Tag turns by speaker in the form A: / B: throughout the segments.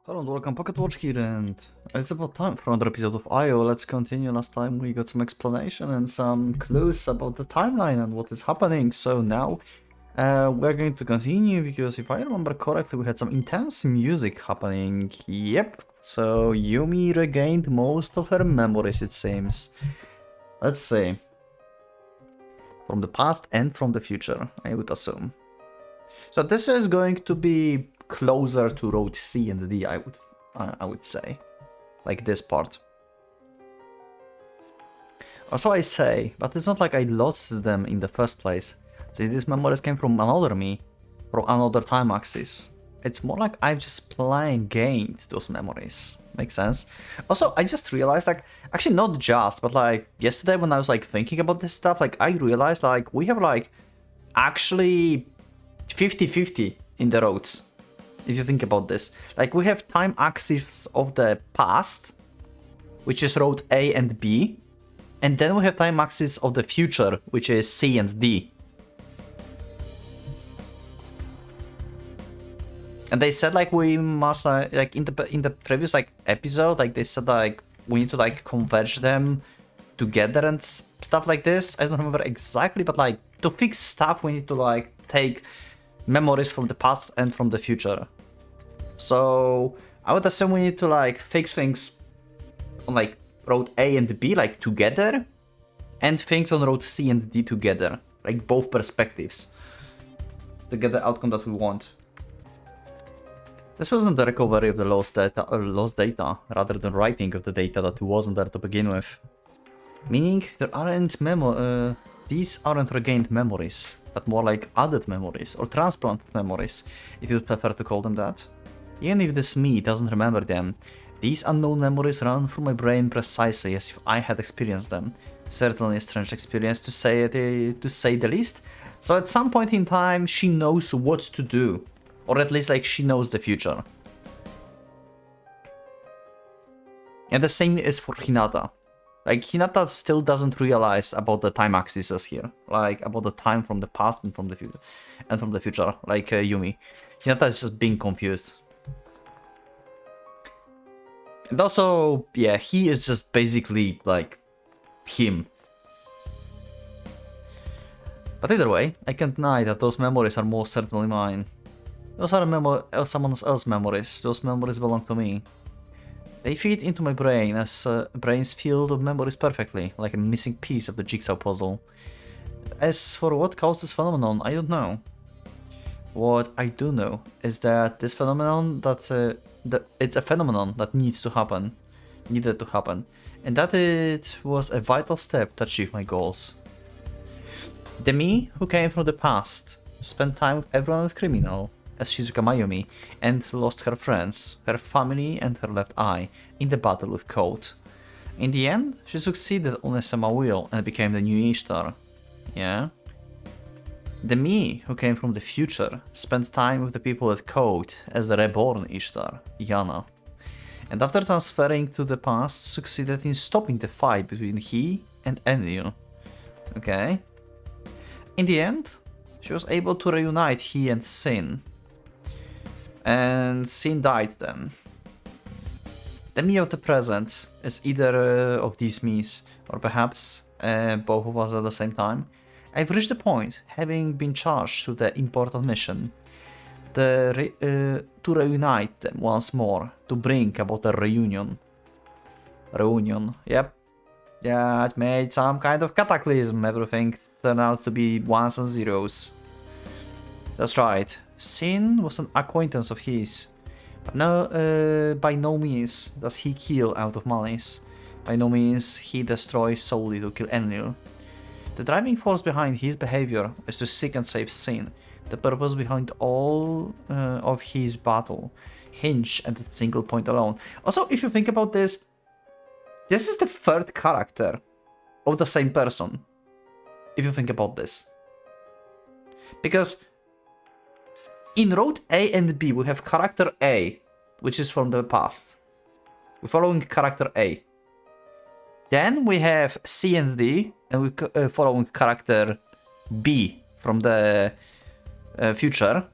A: Hello and welcome, Pocket Watch here, and it's about time for another episode of IO. Let's continue. Last time we got some explanation and some clues about the timeline and what is happening, so now we're going to continue, because if I remember correctly, we had some intense music happening. Yep, so Yumi regained most of her memories, it seems. Let's see. From the past and from the future, I would assume. So this is going to be closer to road C and D, I would say, like this part. Or so I say, but it's not like I lost them in the first place. So these memories came from another me, from another time axis. It's more like I've just plain gained those memories. Makes sense? Also, I just realized, like, actually not just, but like yesterday when I was like thinking about this stuff, like I realized like we have like actually 50-50 in the roads. If you think about this, like we have time axis of the past, which is road A and B, and then we have time axis of the future, which is C and D. And they said like we must like in the previous like episode, like they said like we need to like converge them together and stuff like this. I don't remember exactly, but like to fix stuff we need to like take memories from the past and from the future. So I would assume we need to like fix things on like road A and B like together, and things on road C and D together, like both perspectives, to get the outcome that we want. This wasn't the recovery of the lost data, rather than writing of the data that wasn't there to begin with. Meaning there aren't these aren't regained memories, but more like added memories or transplanted memories, if you'd prefer to call them that. Even if this me doesn't remember them, these unknown memories run through my brain precisely as if I had experienced them. Certainly a strange experience to say the least. So at some point in time she knows what to do, or at least like she knows the future. And the same is for Hinata. Like, Hinata still doesn't realize about the time axes here. Like, about the time from the past and from the future. Like Yumi. Hinata is just being confused. And also, yeah, he is just basically, like, him. But either way, I can't deny that those memories are most certainly mine. Those are someone else's memories. Those memories belong to me. They fit into my brain as brain's field of memories perfectly, like a missing piece of the jigsaw puzzle. As for what caused this phenomenon, I don't know. What I do know is that this phenomenon, it's a phenomenon that needed to happen, and that it was a vital step to achieve my goals. The me who came from the past spent time with everyone as criminal, as Shizuka Mayumi, and lost her friends, her family and her left eye in the battle with Code. In the end, she succeeded on a Sema wheel and became the new Ishtar. Yeah? The me who came from the future spent time with the people at Code as the reborn Ishtar, Yana. And after transferring to the past, succeeded in stopping the fight between he and Enlil. Okay? In the end, she was able to reunite he and Sin. And Sin died then. The me of the present is either of these me's, or perhaps both of us at the same time. I've reached the point, having been charged with the important mission, to reunite them once more, to bring about a reunion. Yep. Yeah, it made some kind of cataclysm, everything turned out to be ones and zeros. That's right. Sin was an acquaintance of his, but no, by no means does he kill out of malice. By no means he destroys solely to kill Enlil. The driving force behind his behavior is to seek and save Sin. The purpose behind all of his battle hinge at that single point alone. Also, if you think about this, this is the third character of the same person. If you think about this, because in road A and B, we have character A, which is from the past. We're following character A. Then we have C and D, and we're following character B from the future.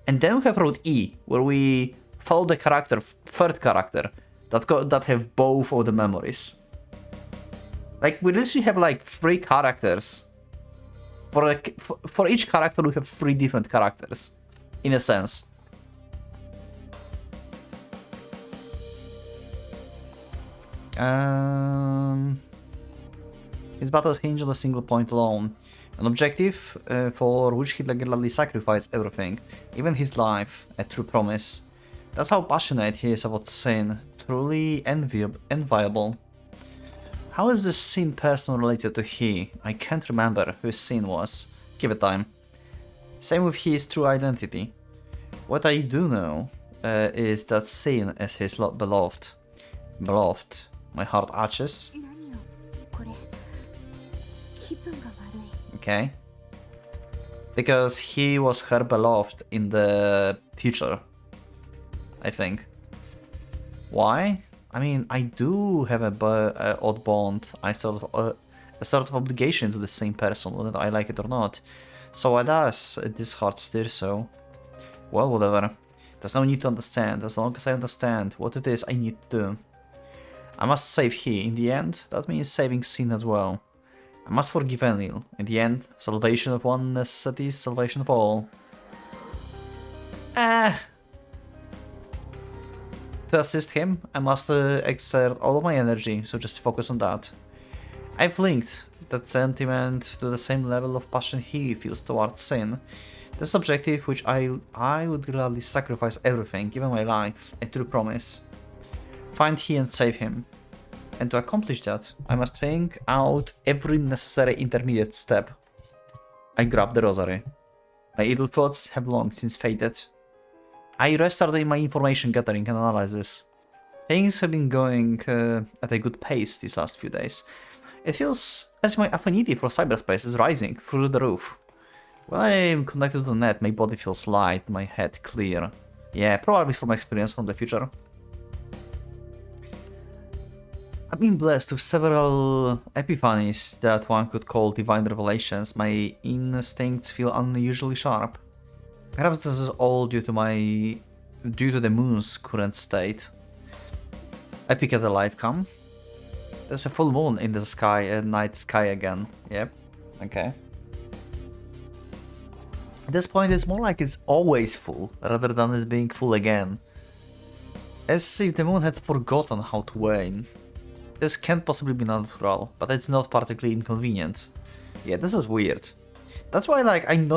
A: And then we have road E, where we follow the character, third character, that have both of the memories. Like, we literally have like 3 characters. For each character, we have 3 different characters, in a sense. His battles hinge on a single point alone. An objective for which he regularly sacrificed everything, even his life, a true promise. That's how passionate he is about sin, truly enviable. How is this sin person related to he? I can't remember who sin was. Give it time. Same with his true identity. What I do know is that sin is his beloved. Beloved. My heart arches. Okay. Because he was her beloved in the future, I think. Why? I mean, I do have a odd bond. I sort of a sort of obligation to the same person, whether I like it or not. So why does this heart stir so? Well, whatever. There's no need to understand. As long as I understand what it is I need to do. I must save he. In the end, that means saving sin as well. I must forgive Enlil. In the end, salvation of one necessities salvation of all. To assist him, I must exert all of my energy, so just focus on that. I've linked that sentiment to the same level of passion he feels towards sin. This objective which I would gladly sacrifice everything, even my life, a true promise. Find he and save him. And to accomplish that, I must think out every necessary intermediate step. I grab the rosary. My idle thoughts have long since faded. I restarted my information gathering and analysis. Things have been going at a good pace these last few days. It feels as my affinity for cyberspace is rising through the roof. When I am connected to the net, my body feels light, my head clear. Yeah, probably from experience from the future. I've been blessed with several epiphanies that one could call divine revelations. My instincts feel unusually sharp. Perhaps this is all due to the moon's current state. I peek at the light come. There's a full moon in the sky, night sky again. Yep. Okay. At this point, it's more like it's always full, rather than it's being full again. As if the moon had forgotten how to wane. This can't possibly be natural, but it's not particularly inconvenient. Yeah, this is weird. That's why, like, I'm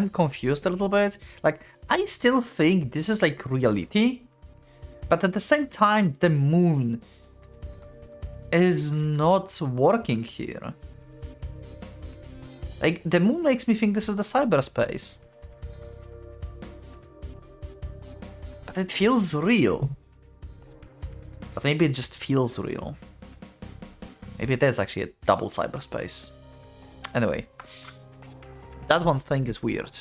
A: confused a little bit. Like, I still think this is, like, reality. But at the same time, the moon is not working here. Like, the moon makes me think this is the cyberspace. But it feels real. But maybe it just feels real. Maybe it is actually a double cyberspace. Anyway. That one thing is weird.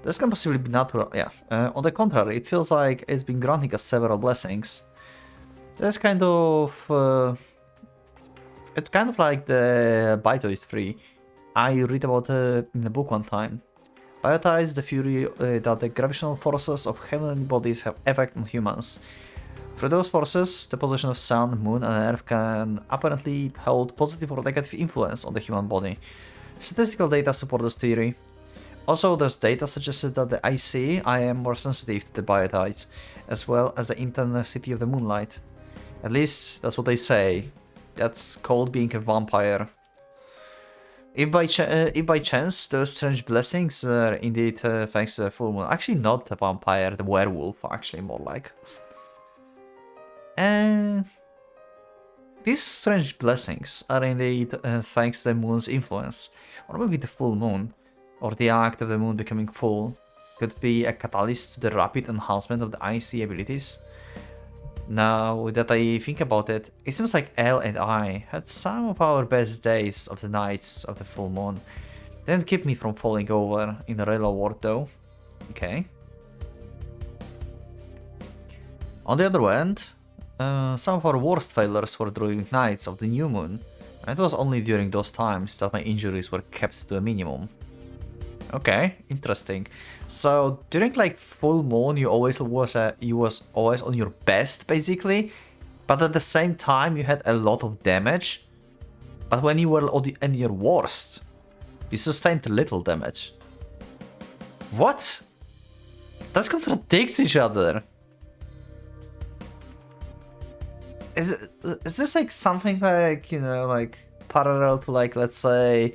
A: This can possibly be natural, yeah. On the contrary, it feels like it's been granting us several blessings. There's kind of... it's kind of like the Biotoid tree I read about in a book one time. Biota is the fury that the gravitational forces of heavenly bodies have effect on humans. Through those forces, the position of Sun, Moon and Earth can apparently hold positive or negative influence on the human body. Statistical data support this theory. Also, there's data suggested that the I am more sensitive to the biotides, as well as the intensity of the moonlight. At least, that's what they say. That's called being a vampire. If by chance those strange blessings are indeed thanks to the full moon. Actually not the vampire, the werewolf, actually more like. These strange blessings are indeed thanks to the moon's influence. Or maybe the full moon, or the act of the moon becoming full, could be a catalyst to the rapid enhancement of the IC abilities. Now that I think about it, it seems like Elle and I had some of our best days of the nights of the full moon. Didn't keep me from falling over in the real world though. Okay. On the other hand, some of our worst failures were during nights of the new moon, and it was only during those times that my injuries were kept to a minimum. Okay, interesting. So during like full moon, you was always on your best basically, but at the same time you had a lot of damage. But when you were in your worst, you sustained little damage. What? That contradicts each other. Is this like something like, you know, like parallel to like, let's say,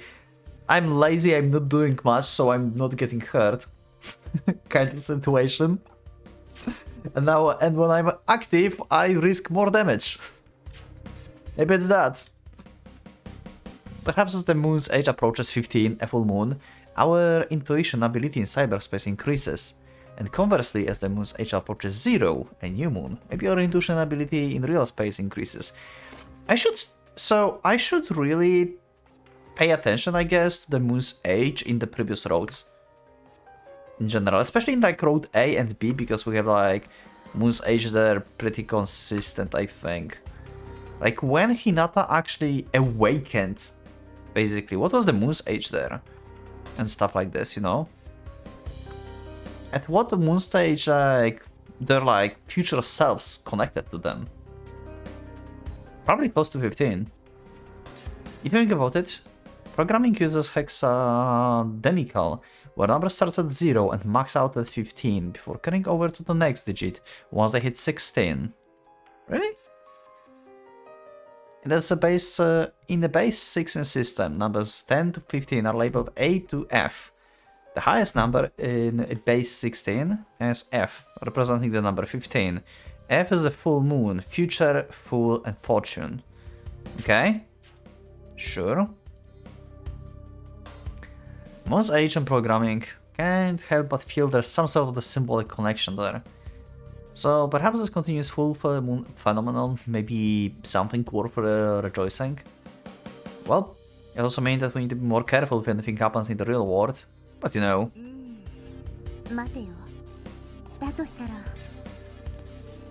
A: I'm lazy, I'm not doing much, so I'm not getting hurt kind of situation. And when I'm active, I risk more damage. Maybe it's that. Perhaps as the moon's age approaches 15, a full moon, our intuition ability in cyberspace increases. And conversely, as the moon's age approaches 0, a new moon, maybe our intuition ability in real space increases. I should really pay attention, I guess, to the moon's age in the previous roads. In general, especially in like road A and B, because we have like moon's age there pretty consistent, I think. Like when Hinata actually awakened, basically, what was the moon's age there? And stuff like this, you know? At what moon stage, like, they're like future selves connected to them? Probably close to 15. If you think about it, programming uses hexadecimal, where number starts at 0 and max out at 15 before carrying over to the next digit once they hit 16. Really? There's a base in the base 16 system, numbers 10 to 15 are labeled A to F. The highest number in base 16 is F, representing the number 15. F is the full moon, future, full, and fortune. Okay? Sure. Moon's age and programming can't help but feel there's some sort of the symbolic connection there. So perhaps this continuous full moon phenomenon may be something worth rejoicing. Well, it also means that we need to be more careful if anything happens in the real world. But you know.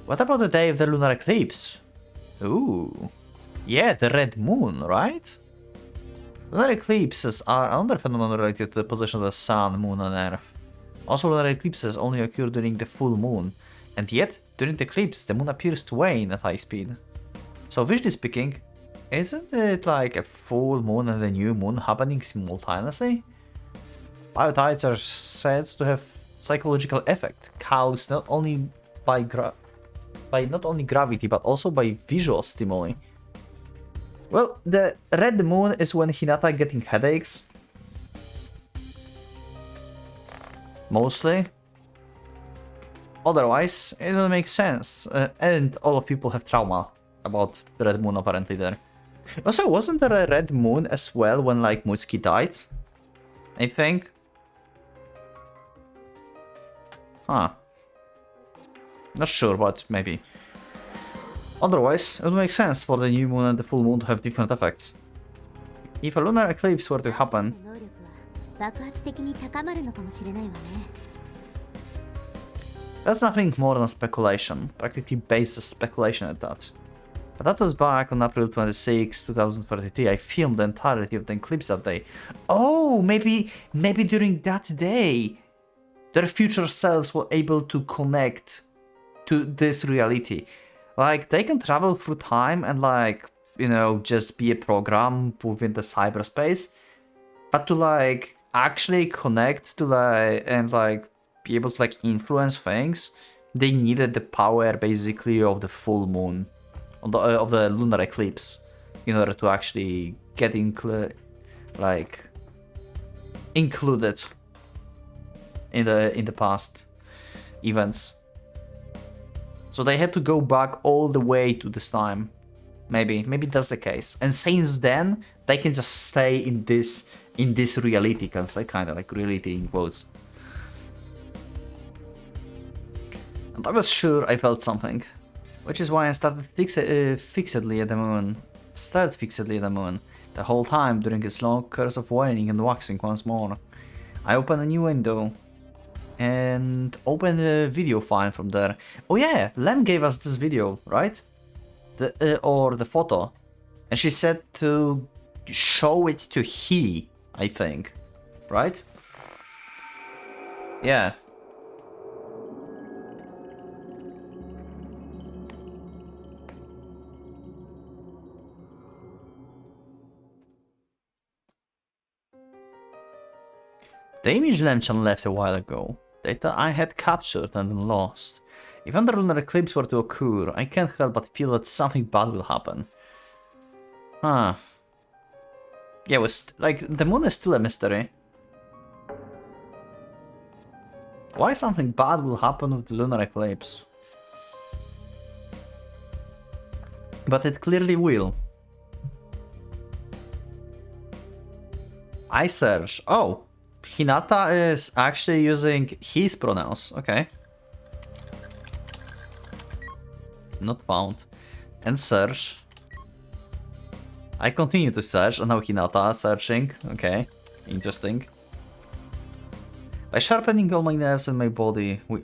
A: What about the day of the lunar eclipse? Ooh. Yeah, the red moon, right? Lunar eclipses are another phenomenon related to the position of the sun, moon, and earth. Also, lunar eclipses only occur during the full moon, and yet, during the eclipse, the moon appears to wane at high speed. So, visually speaking, isn't it like a full moon and a new moon happening simultaneously? Biotides are said to have psychological effect caused not only by gravity but also by visual stimuli. Well, the red moon is when Hinata getting headaches. Mostly. Otherwise, it will make sense. And all of people have trauma about the red moon apparently there. Also, wasn't there a red moon as well when like Mutsuki died? I think. Huh. Not sure, but maybe. Otherwise, it would make sense for the new moon and the full moon to have different effects. If a lunar eclipse were to happen, that's nothing more than speculation, practically baseless speculation at that. But that was back on April 26, 2033. I filmed the entirety of the eclipse that day. Oh, maybe during that day, their future selves were able to connect to this reality. Like, they can travel through time and, like, you know, just be a program within the cyberspace. But to, like, actually connect to, like, and, like, be able to, like, influence things, they needed the power, basically, of the full moon, of the lunar eclipse, in order to actually get included in the past events. So they had to go back all the way to this time. Maybe that's the case. And since then, they can just stay in this reality, kind of like reality in quotes. And I was sure I felt something, which is why I started fixedly at the moon. Stared fixedly at the moon the whole time during its long course of waning and waxing once more. I opened a new window and open a video file from there. Oh yeah, Lem gave us this video, right? Or the photo. And she said to show it to he, I think. Right? Yeah. The image Lemchan left a while ago. Data I had captured and then lost. If another lunar eclipse were to occur, I can't help but feel that something bad will happen. Huh. Yeah, like, the moon is still a mystery. Why something bad will happen with the lunar eclipse? But it clearly will. I search. Oh, Hinata is actually using his pronouns. Okay. Not found. And search. I continue to search, and now Hinata searching. Okay, interesting. By sharpening all my nerves in my body, we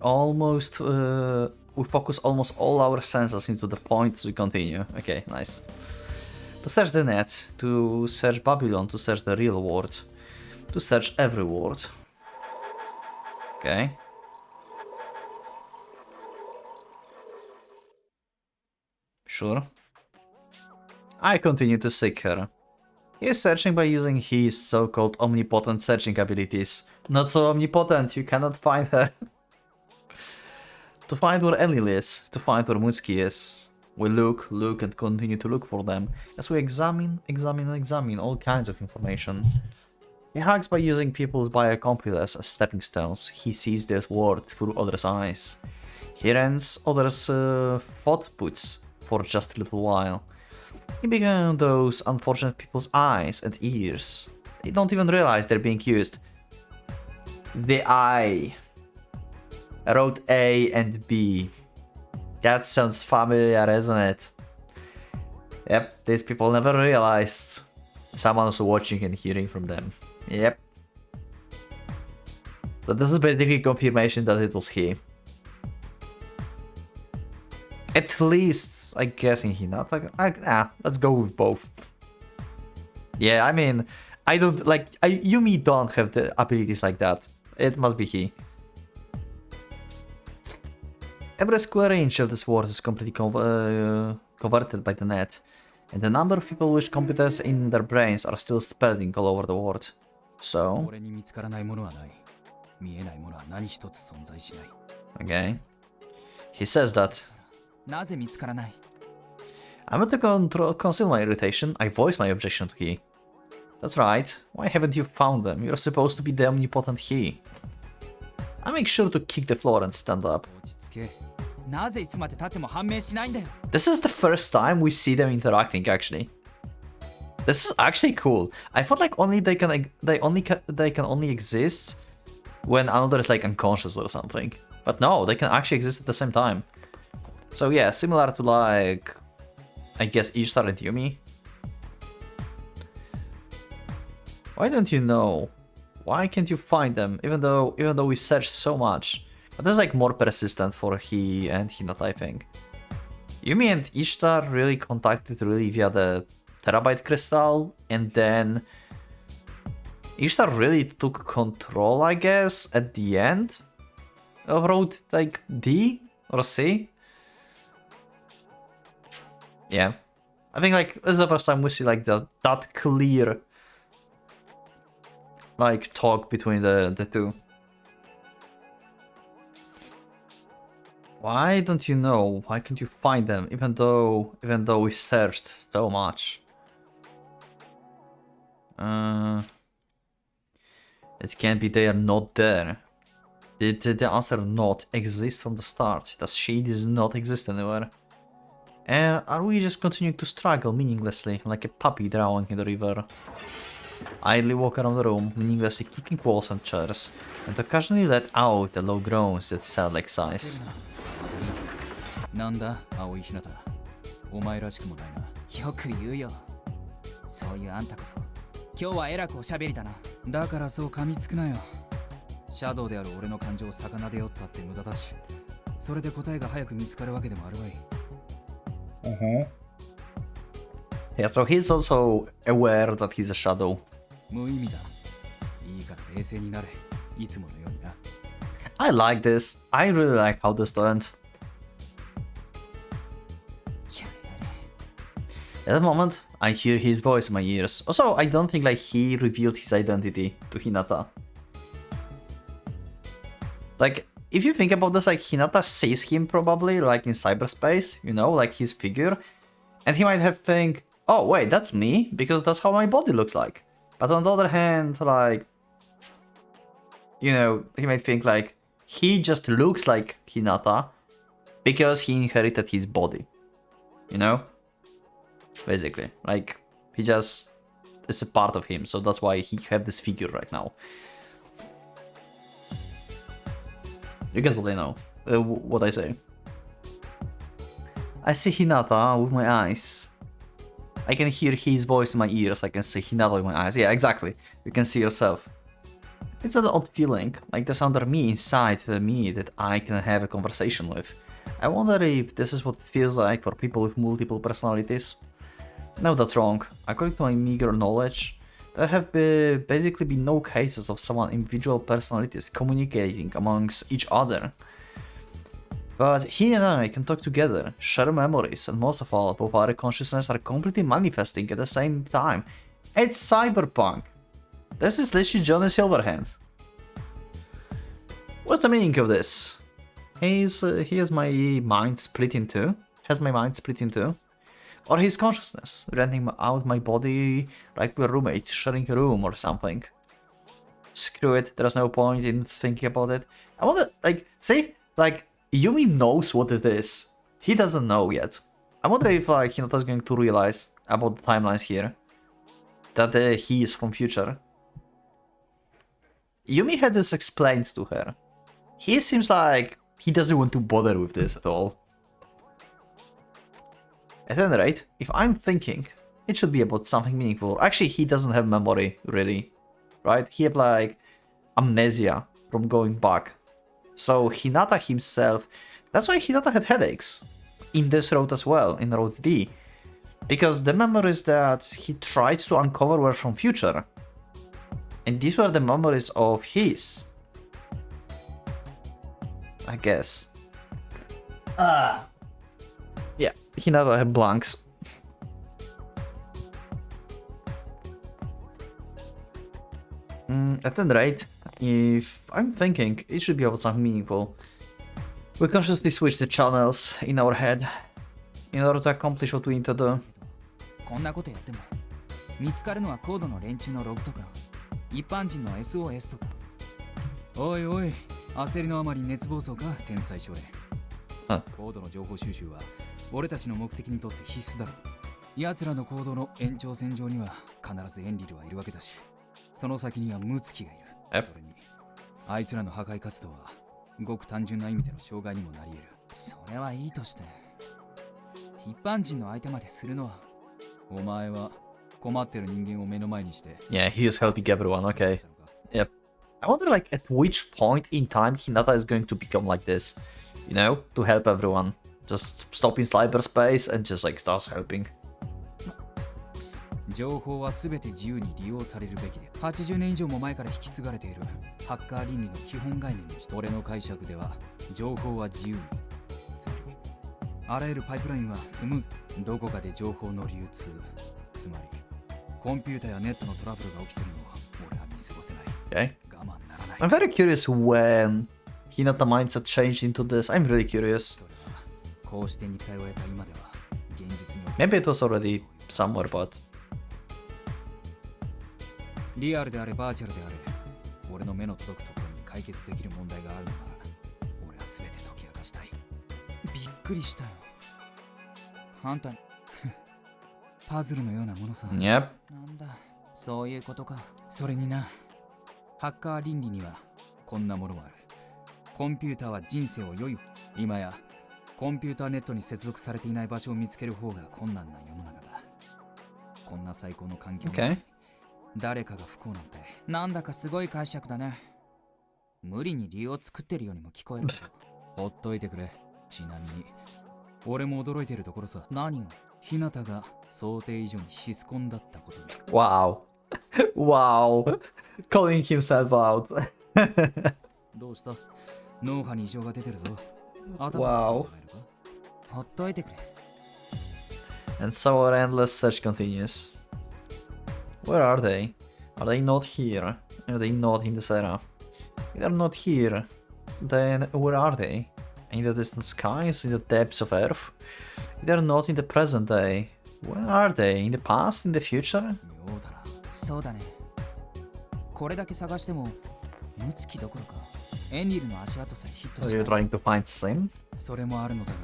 A: focus almost all our senses into the points we continue. Okay, nice. To search the net, to search Babylon, to search the real world, to search every word. Okay. Sure. I continue to seek her. He is searching by using his so-called omnipotent searching abilities. Not so omnipotent, you cannot find her. To find where Enlil is, to find where Muski is. We look, and continue to look for them, as we examine all kinds of information. He hacks by using people's biocomputers as stepping stones. He sees this world through others' eyes. He rents others' thought puts for just a little while. He began those unfortunate people's eyes and ears. They don't even realize they're being used. The eye. I wrote A and B. That sounds familiar, isn't it? Yep, these people never realized someone was watching and hearing from them. Yep. So this is basically confirmation that it was he. At least, I guess in Hinata. Let's go with both. Yeah, I mean, I don't like. Yumi don't have the abilities like that. It must be he. Every square inch of this world is completely converted by the net, and the number of people with computers in their brains are still spreading all over the world. So... Okay. He says that. I'm going to conceal my irritation. I voice my objection to he. That's right. Why haven't you found them? You're supposed to be the omnipotent he. I make sure to kick the floor and stand up. This is the first time we see them interacting, actually. This is actually cool. I thought like they can only exist when another is like unconscious or something. But no, they can actually exist at the same time. So yeah, similar to like, I guess Ishtar and Yumi. Why don't you know? Why can't you find them? Even though we searched so much. But this is like more persistent for he and Hinata, I think. Yumi and Ishtar really contacted via the terabyte crystal, and then Ishtar really took control, I guess, at the end of road like D or C. Yeah, I think like this is the first time we see like that clear like talk between the two. Why don't you know? Why can't you find them? Even though we searched so much. It can't be they are not there. Did the answer not exist from the start? Does she does not exist anywhere? Are we just continuing to struggle meaninglessly, like a puppy drowning in the river? I idly walk around the room, meaninglessly kicking walls and chairs, and occasionally let out the low groans that sound like sighs. Yeah, so he's also aware that he's a shadow. I like this. I really like how this turned. At the moment, I hear his voice in my ears. Also, I don't think like he revealed his identity to Hinata. Like, if you think about this, like Hinata sees him probably like in cyberspace, you know, like his figure, and he might have think, oh wait, that's me, because that's how my body looks like. But on the other hand, like, you know, he might think like he just looks like Hinata because he inherited his body, you know? Basically, like, he just is a part of him, so that's why he have this figure right now. You get what I know, what I say. I see Hinata with my eyes. I can hear his voice in my ears, I can see Hinata with my eyes. Yeah, exactly, you can see yourself. It's an odd feeling, like there's another me inside me that I can have a conversation with. I wonder if this is what it feels like for people with multiple personalities. No, that's wrong. According to my meager knowledge, there have basically been no cases of someone individual personalities communicating amongst each other. But he and I can talk together, share memories, and most of all, both our consciousness are completely manifesting at the same time. It's cyberpunk. This is literally Johnny Silverhand. What's the meaning of this? He has my mind split in two. Has my mind split in two? Or his consciousness, renting out my body like we're roommates sharing a room or something. Screw it, there's no point in thinking about it. I wonder, like, see, like, Yumi knows what it is. He doesn't know yet. I wonder if, like, Hinata's going to realize about the timelines here. That he is from future. Yumi had this explained to her. He seems like he doesn't want to bother with this at all. At any rate, if I'm thinking, it should be about something meaningful. Actually, he doesn't have memory, really. Right? He had, like, amnesia from going back. So, Hinata himself... That's why Hinata had headaches. In this road as well, in Road D. Because the memories that he tried to uncover were from future. And these were the memories of his. I guess. Yeah, Hinata had blanks. At any rate, if I'm thinking, it should be about something meaningful. We consciously switch the channels in our head in order to accomplish what we need to do.
B: こんなことやっても見つかるのはコードの連中のログとか一般人の SOS とか。おいおい、焦りのあまり熱暴走か天才少年。コードの情報収集は俺たちの目的にとって必須だろう。奴らの行動の延長線上には必ずエンリルはいるわけだし、その先にはムツキがいる。それにあいつらの破壊活動はごく単純な意味での障害にもなり得る。それはいいとして一般人の相手までするのは。お前は困ってる人間を目の前にして。
A: Yeah, he is helping everyone, okay. Yep. I wonder like at which point in time Hinata is going to become like this, you know, to help everyone. Just stop in cyberspace and just like starts helping.
B: 情報はすべて自由に利用されるべきで、80年以上も前から引き継がれているハッカー倫理の基本概念として、俺の解釈では情報は自由に、つまりあらゆるパイプラインはスムーズ、どこかで情報の流通、つまりコンピュータやネットのトラブルが起きているのは俺は見過ごせない。
A: Okay.
B: 我慢ならない。
A: I'm very curious when Hinata mindset changed into this. I'm really curious.
B: こうして肉体を得た今では現実に
A: Maybe it was already somewhere, but
B: リアルであれバーチャルであれ、俺の目の届くところに解決できる問題があるのなら、俺は全て解き明かしたい。びっくりしたよ。あんたパズルのようなものさ。
A: Yep.
B: なんだ、そういうことか。それにな、ハッカー倫理にはこんなものがある。コンピューターは人生を良い。今やコンピューターネットに接続されていない場所を見つける方が困難な世の中だ。こんな最高の環境で誰かが不幸なんて、なんだかすごい解釈だね。無理に理由を作ってるようにも聞こえるけど。ほっといてくれ。ちなみに俺も驚いてるところさ。何を？日向が想定以上にシスコンだったことに。
A: wow. Wow. Calling himself out.
B: どうした？脳波に異常が出てるぞ。
A: Wow.
B: ほっといてくれ。
A: And so our endless search continues. Where are they? Are they not here? Are they not in this era? If they're not here, then where are they? In the distant skies, in the depths of Earth? If they're not in the present day, where are they? In the past, in the future?
B: 妙だな。そうだね。これだけ探してもムツキどころかエンリルの足跡さえヒット
A: Are
B: し
A: you
B: ない。
A: trying to find Sim?
B: それもあるのだが、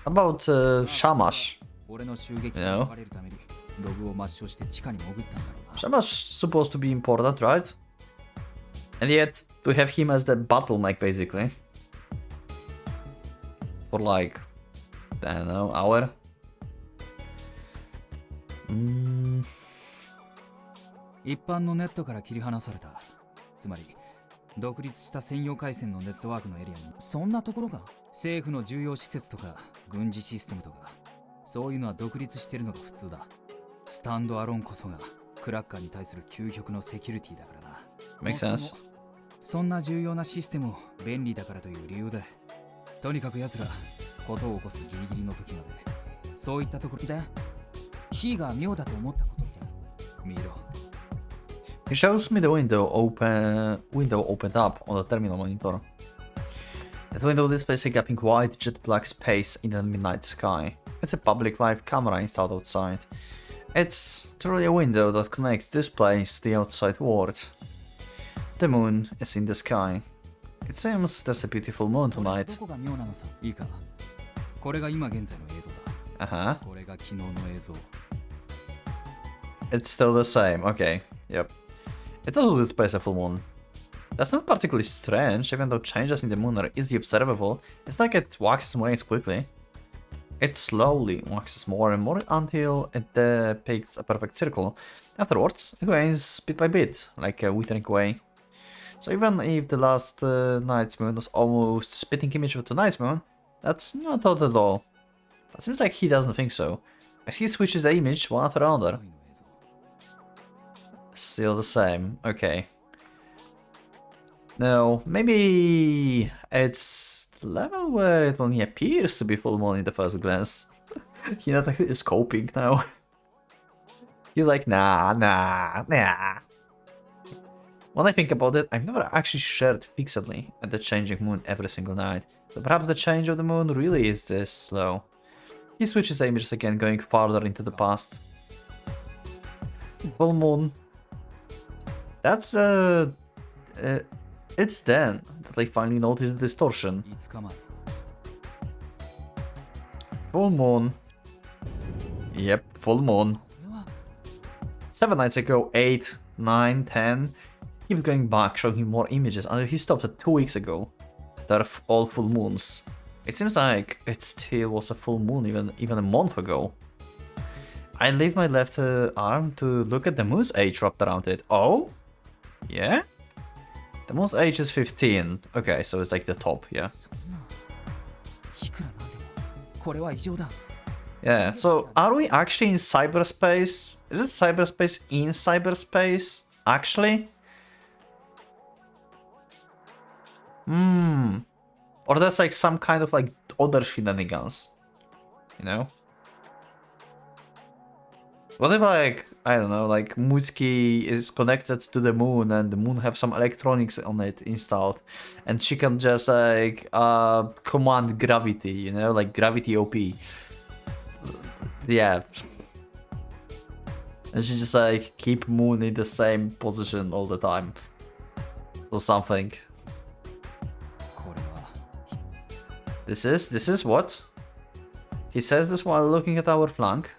A: About Shamash.
B: 俺の襲撃を逃れるためにログを抹消して地下に潜ったんだろうな。
A: Shamash supposed to be important, right? And yet, we have him as the battle mech, basically. For like, I don't know, hour? Mm.
B: 一般のネットから切り離された。つまり独立した専用回線のネットワークのエリアに、そんなところが政府の重要施設とか軍事システムとかそういうのは独立してるのが普通だ。スタンドアロンこそがクラッカーに対する究極のセキュリティだからな。
A: Makes sense.
B: そんな重要なシステムを便利だからという理由で、とにかく奴らことを起こすギリギリの時までそういったところでキーが妙だと思ったことって見ろ。
A: He shows me the window opened up on the terminal monitor. That window displays a gaping white jet black space in the midnight sky. It's a public live camera installed outside. It's truly a window that connects this place to the outside world. The moon is in the sky. It seems there's a beautiful moon tonight.
B: どこが妙なのさ。いいか。これが今現在の映像だ。
A: Uh-huh.
B: これが昨日の映像。
A: It's still the same. Okay. Yep. It also displays a full moon. That's not particularly strange, even though changes in the moon are easily observable. It's like it waxes and wanes quickly. It slowly waxes more and more until it depicts a perfect circle. Afterwards, it wanes bit by bit, like a withering away. So even if the last night's moon was almost a spitting image of tonight's moon, that's not odd at all. But it seems like he doesn't think so, as he switches the image one after another. Still the same, okay. No, maybe it's the level where it only appears to be full moon in the first glance. He's not actually scoping now. He's like, nah. When I think about it, I've never actually stared fixedly at the changing moon every single night. So perhaps the change of the moon really is this slow. He switches the images again, going farther into the past. Full moon. That's it's then that I finally noticed the distortion.
B: 5日前。
A: Full moon. Yep, full moon.
B: これは
A: 7 nights ago, 8, 9, 10. Keeps going back, showing him more images until he stopped at 2 weeks ago. They're all full moons. It seems like it still was a full moon even a month ago. I lift my left arm to look at the moon's age wrapped around it. Oh? Yeah? The moon's age is 15. Okay, so it's like the top, yeah.
B: そんな。いくらなんでもこれは異常だ。
A: Yeah, so are we actually in cyberspace? Is it cyberspace in cyberspace? Actually? Or there's like some kind of like other shenanigans, you know? What if like, I don't know, like Mutsuki is connected to the moon and the moon have some electronics on it installed and she can just like command gravity, you know, like gravity OP. Yeah. And she just like keep moon in the same position all the time. Or something.
B: これは
A: This is what? He says this while looking at our flank.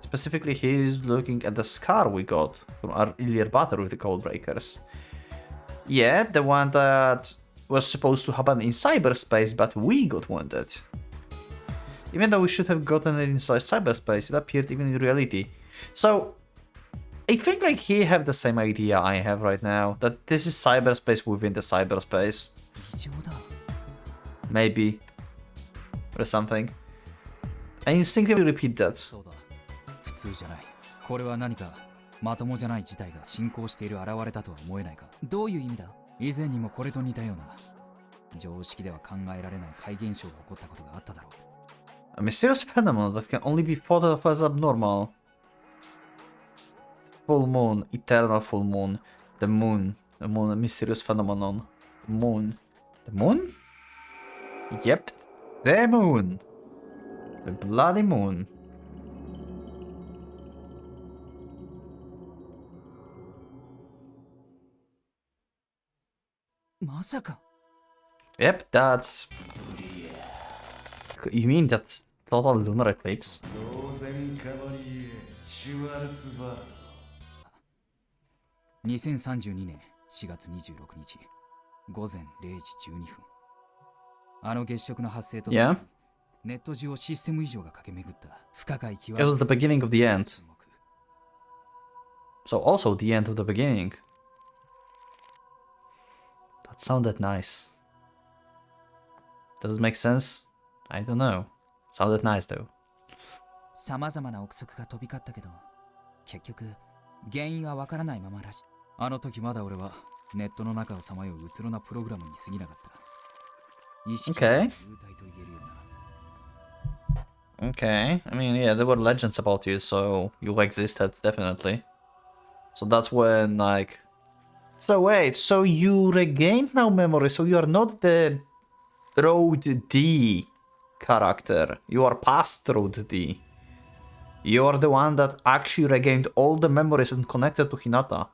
A: Specifically, he is looking at the scar we got from our earlier battle with the Codebreakers. Yeah, the one that was supposed to happen in cyberspace, but we got wounded. Even though we should have gotten it inside cyberspace, it appeared even in reality. So, I think like he have the same idea I have right now, that this is cyberspace within the cyberspace.
B: 異常だ。
A: Maybe. Or something. I instinctively repeat that.
B: そうだ。普通じゃない。これは何かまともじゃない事態が進行している現れだとは思えないか。どういう意味だ？以前にもこれと似たような常識では考えられない怪現象が起こったことがあっただろう。
A: A mysterious phenomenon that can only be thought of as abnormal. Full moon, eternal full moon. The moon, a mysterious phenomenon. The moon. The moon? Yep, the moon. The bloody moon. Yep, that's... You mean that total lunar eclipse?
B: 2032年4月26日午前0時12分。あの月食の発生とともに
A: Yeah.
B: ネット上をシステム異常が駆け巡った不可解極
A: It was the beginning of the end. So also the end of the beginning. That sounded nice. Does it make sense? I don't know. Sounded nice though.
B: さまざまな憶測が飛び交ったけど、結局原因はわからないままらしい。あの時まだ俺はネットの中をさまよううつろなプログラムに過ぎなかった。意識が
A: Okay.
B: 幽体と言えるような。
A: Okay. I mean, yeah, there were legends about you, so you existed definitely. So that's when, like... So wait, so you regained now memory, so you are not the Road D character. You are past Road D. You are the one that actually regained all the memories and connected to Hinata.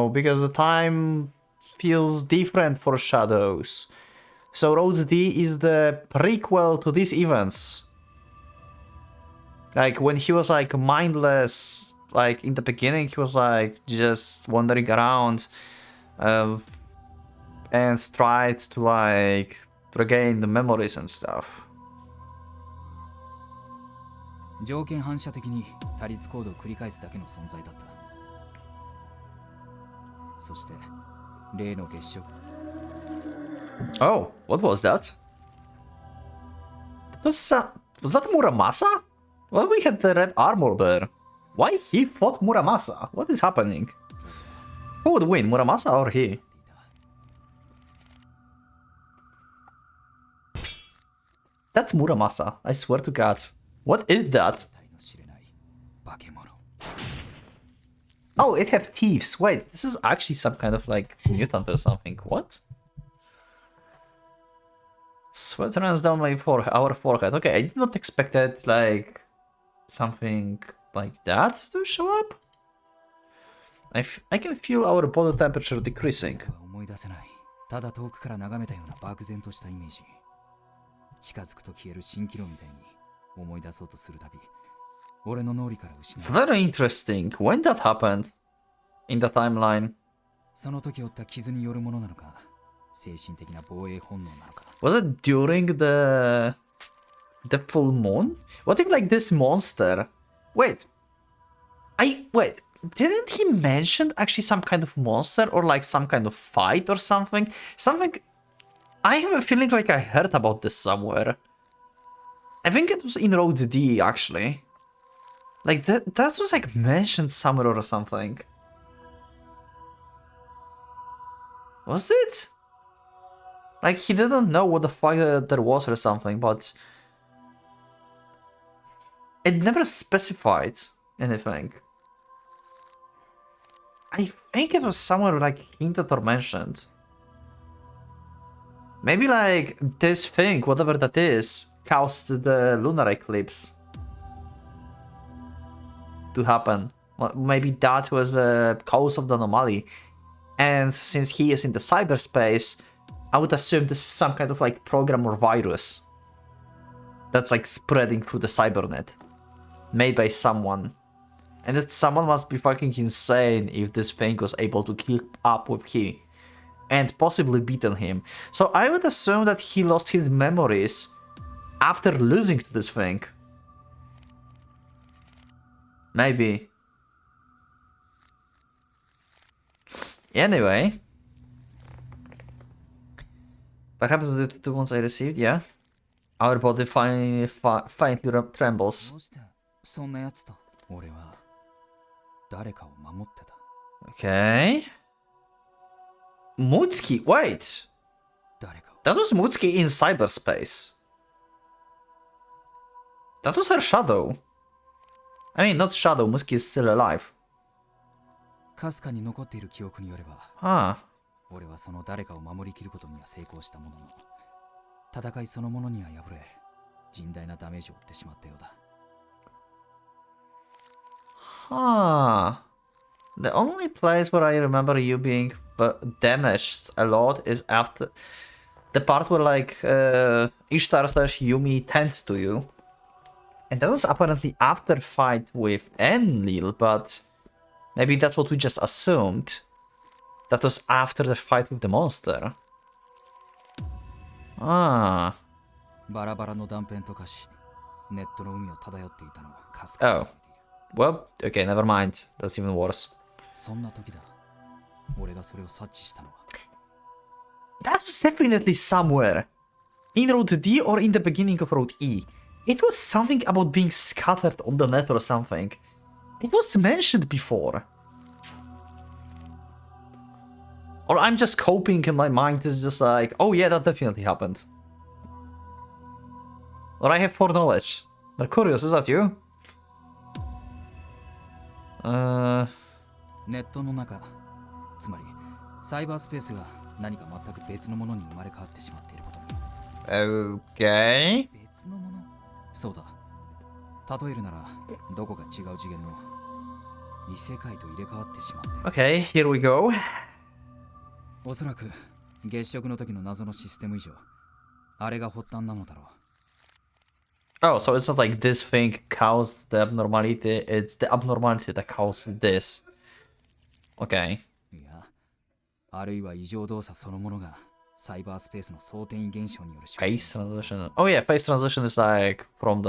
A: Oh, because the time feels different for Shadows. So Road D is the prequel to these events. Like when he was like mindless, like in the beginning he was like just wandering around and tried to like regain the memories and stuff.
B: 条件反射的に多律コードを繰り返すだけの存在だった。そして例の月食。
A: Oh, what was that? Was that Muramasa? Well, we had the red armor there. Why he fought Muramasa? What is happening? Who would win, Muramasa or he? That's Muramasa, I swear to God. What is that? Oh, it have thieves. Wait, this is actually some kind of like mutant or something. What? Sweat runs down my our forehead. Okay, I did not expect that, like, something like that to show up. I can feel our body temperature decreasing.
B: 思い出せない。ただ遠くから眺めたような漠然としたイメージ。近づくと消える蜃気楼みたいに思い出そうとするたび、俺の脳裏から失う。
A: Very interesting. When that happened in the timeline?
B: その時負った傷によるものなのか、精神的な防衛本能なのか。
A: Was it during the full moon? What if like this monster? Wait. Didn't he mention actually some kind of monster or like some kind of fight or something? I have a feeling like I heard about this somewhere. I think it was in Road D actually. Like that was like mentioned somewhere or something. Was it? Like he didn't know what the fuck there was or something, but it never specified anything. I think it was somewhere like hinted or mentioned. Maybe like this thing, whatever that is, caused the lunar eclipse to happen. Well, maybe that was the cause of the anomaly. And since he is in the cyberspace, I would assume this is some kind of like program or virus that's like spreading through the cybernet, made by someone. And that someone must be fucking insane if this thing was able to keep up with him and possibly beaten him. So I would assume that he lost his memories after losing to this thing. Maybe. Anyway. Perhaps the ones I received, yeah. Our body faintly trembles.
B: どうしてそんなやつと俺は誰かを守ってた。
A: Okay. Mutsuki, wait.
B: 誰かを
A: That was Mutsuki in cyberspace. That was her shadow. I mean, not shadow, Mutsuki is still alive.
B: かすかに残っている記憶によれば
A: Ah.
B: 俺はその誰かを守りきることには成功したものの戦いそのものには敗れ甚大なダメージを負ってしまったようだ
A: Huh. The only place where I remember you being damaged a lot is after the part where like Ishtar/Yumi tends to you. And that was apparently after fight with Enlil, but maybe that's what we just assumed. That was after the fight with the monster. Ah.
B: バラバラの断片と化しネットの海を漂っていたのをかすかに
A: Oh. Well, okay, never mind. That's even worse.
B: そんな時だ俺がそれを察知したのは
A: That was definitely somewhere. In Road D or in the beginning of Road E. It was something about being scattered on the net or something. It was mentioned before. Or I'm just coping and my mind is just like, oh yeah, that definitely happened. Or I have foreknowledge. Mercurius, is that you?
B: ネットの中つまりサイバースペースが何か全く別のものに生まれ変わってしまっていることに
A: Okay.
B: 別のものそうだ例えるならどこか違う次元の異世界と入れ替わってしまって
A: Okay, here we go.
B: おそらく月食の時の謎のシステム以上あれが発端なのだろう
A: Oh, so it's not like this thing caused the abnormality, it's the abnormality that caused this. Okay.
B: いやあるいは異常動作そのものがサイバースペースの相転移現象による
A: Phase transition. Oh yeah, phase transition is like from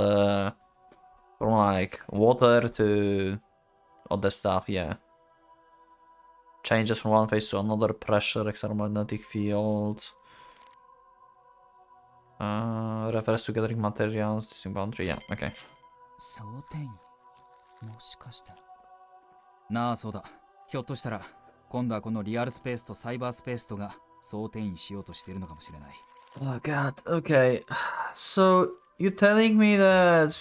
A: like water to other stuff, yeah. Changes from one phase to another, pressure, external-magnetic field. Refers to gathering materials, distinct boundary, yeah, okay.
B: 相転移もしかしてなあそうだひょっとしたら今度はこのリアルスペースとサイバースペースとが相転移しようとしているのかもしれない
A: Oh god, okay. So, you're telling me that...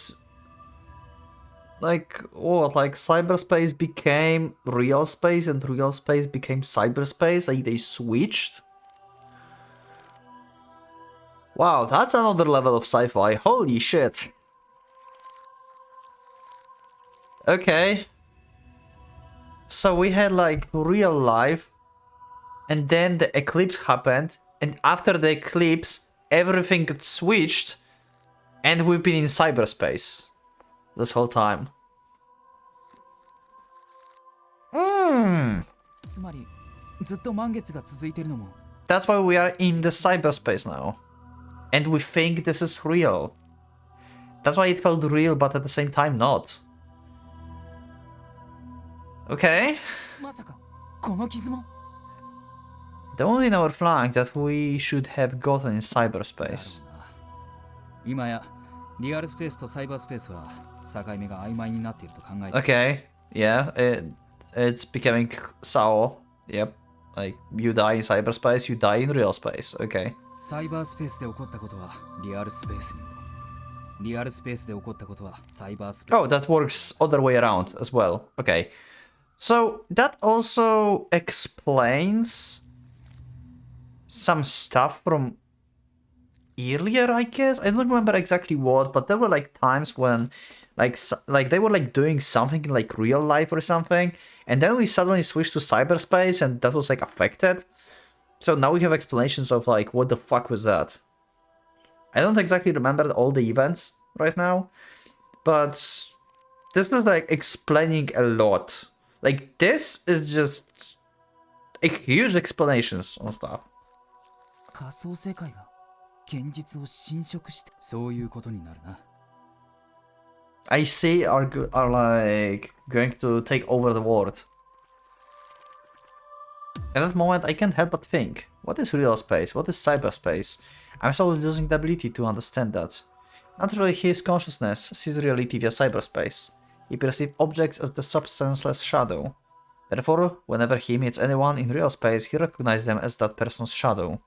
A: Like, what? Like, cyberspace became real space and real space became cyberspace? Like, they switched? Wow, that's another level of sci-fi. Holy shit. Okay. So we had like real life, and then the eclipse happened, and after the eclipse, everything got switched, and we've been in cyberspace this whole time.
B: つまりずっと満月が続いているのも
A: That's why we are in the cyberspace now. And we think this is real. That's why it felt real, but at the same time not. Okay.
B: まさかこの傷も
A: The only in our flank that we should have gotten in cyberspace.
B: 今やリアルスペースとサイバースペースは境目が曖昧になっていると考えて
A: Okay. Yeah, it's becoming sour. Yep. Like, you die in cyberspace, you die in real space. Okay.
B: サイバースペースで起こったことはリアルスペースにもリアルスペースで起こったことはサイバースペース
A: Oh, that works other way around as well. Okay. So, that also explains some stuff from earlier, I guess. I don't remember exactly what, but there were like times when like they were like doing something in like real life or something, and then we suddenly switched to cyberspace and that was like affected. So now we have explanations of like what the fuck was that. I don't exactly remember all the events right now, but this is like explaining a lot. Like this is just a huge explanations on stuff.
B: 仮想世界が現実を侵食してそういうことになるな
A: I see are like going to take over the world. At that moment, I can't help but think, what is real space? What is cyberspace? I'm slowly losing the ability to understand that. Naturally, his consciousness sees reality via cyberspace. He perceives objects as the substanceless shadow. Therefore, whenever he meets anyone in real space, he recognizes them as that person's shadow.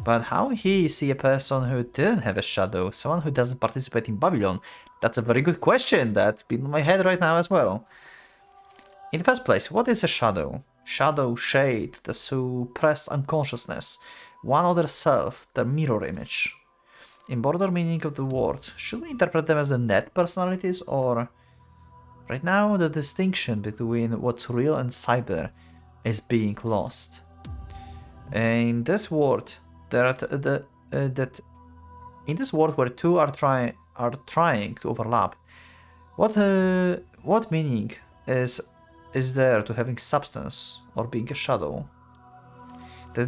A: But how he see a person who didn't have a shadow, someone who doesn't participate in Babylon? That's a very good question that's been in my head right now as well. In the first place, what is a shadow? Shadow, shade, the suppressed unconsciousness, one other self, the mirror image. In broader meaning of the word, should we interpret them as the net personalities, or... Right now, the distinction between what's real and cyber is being lost. In this world, in this world where two are trying to overlap, what meaning is there to having substance or being a shadow? The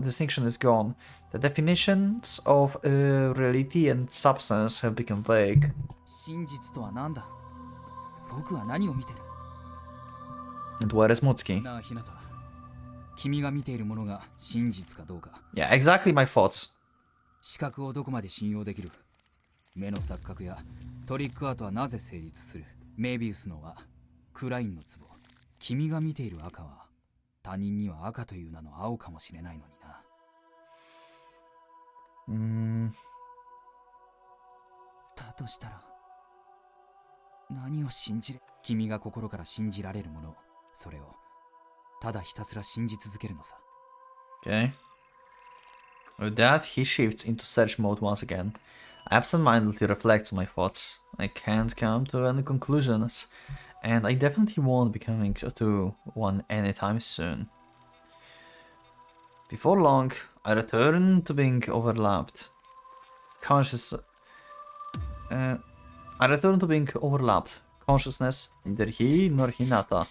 A: distinction is gone. The definitions of reality and substance have become vague.
B: 真実とは何だ？僕は何を見てる？
A: And where is Mutsuki?
B: なあ、ひなた。君が見ているものが真実かどうか。
A: Yeah, exactly my thoughts.
B: 視覚をどこまで信用できる？目の錯覚やトリックアートはなぜ成立する？メビウスの輪、クラインの壺。君が見ている赤は他人には赤という名の青かもしれないのにな。だとしたら何を信じる？君が心から信じられるもの、それをただひたすら信じ続けるのさ。
A: Okay. With that, he shifts into search mode once again. I absent-mindedly reflects on my thoughts. I can't come to any conclusions, and I definitely won't be coming to one anytime soon. Before long, I return to being overlapped. Consciousness, neither he nor Hinata.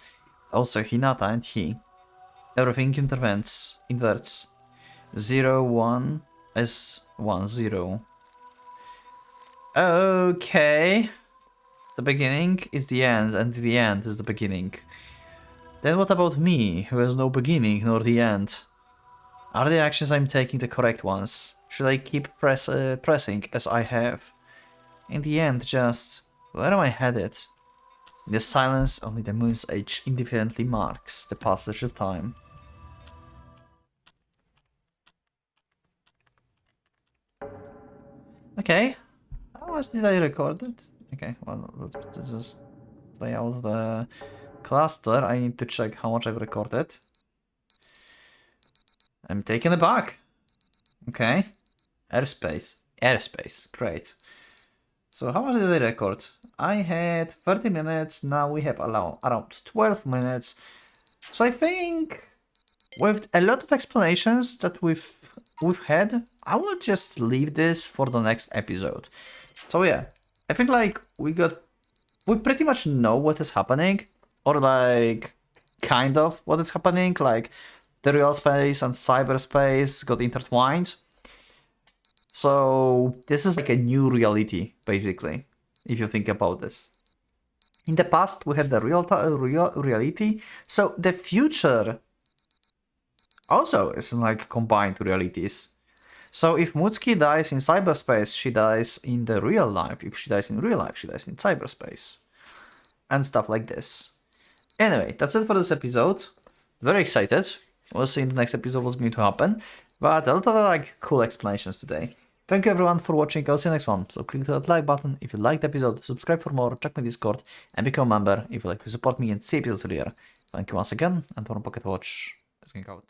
A: Also Hinata and he. Everything inverts. 0, 1 is 1, 0. Okay. The beginning is the end, and the end is the beginning. Then what about me, who has no beginning nor the end? Are the actions I'm taking the correct ones? Should I keep pressing as I have? In the end, just... where am I headed? In the silence, only the moon's age indifferently marks the passage of time. Okay. How much did I record it? Okay, well, let's just play out the cluster. I need to check how much I've recorded. I'm taken aback. Okay. Airspace. Great. So how much did I record? I had 30 minutes, now we have around 12 minutes. So I think with a lot of explanations that we've had, I will just leave this for the next episode. So yeah, I think like we pretty much know what is happening, or like kind of what is happening, like the real space and cyberspace got intertwined. So this is like a new reality, basically, if you think about this. In the past, we had the real reality, so the future also is like combined realities. So if Mutsuki dies in cyberspace, she dies in the real life. If she dies in real life, she dies in cyberspace. And stuff like this. Anyway, that's it for this episode. Very excited. We'll see in the next episode what's going to happen. But a lot of like cool explanations today. Thank you everyone for watching. I'll see you next one. So click that like button if you liked the episode, subscribe for more, check my Discord, and become a member if you'd like to support me and see episodes earlier. Thank you once again, and from Pocket Watch, let's get out.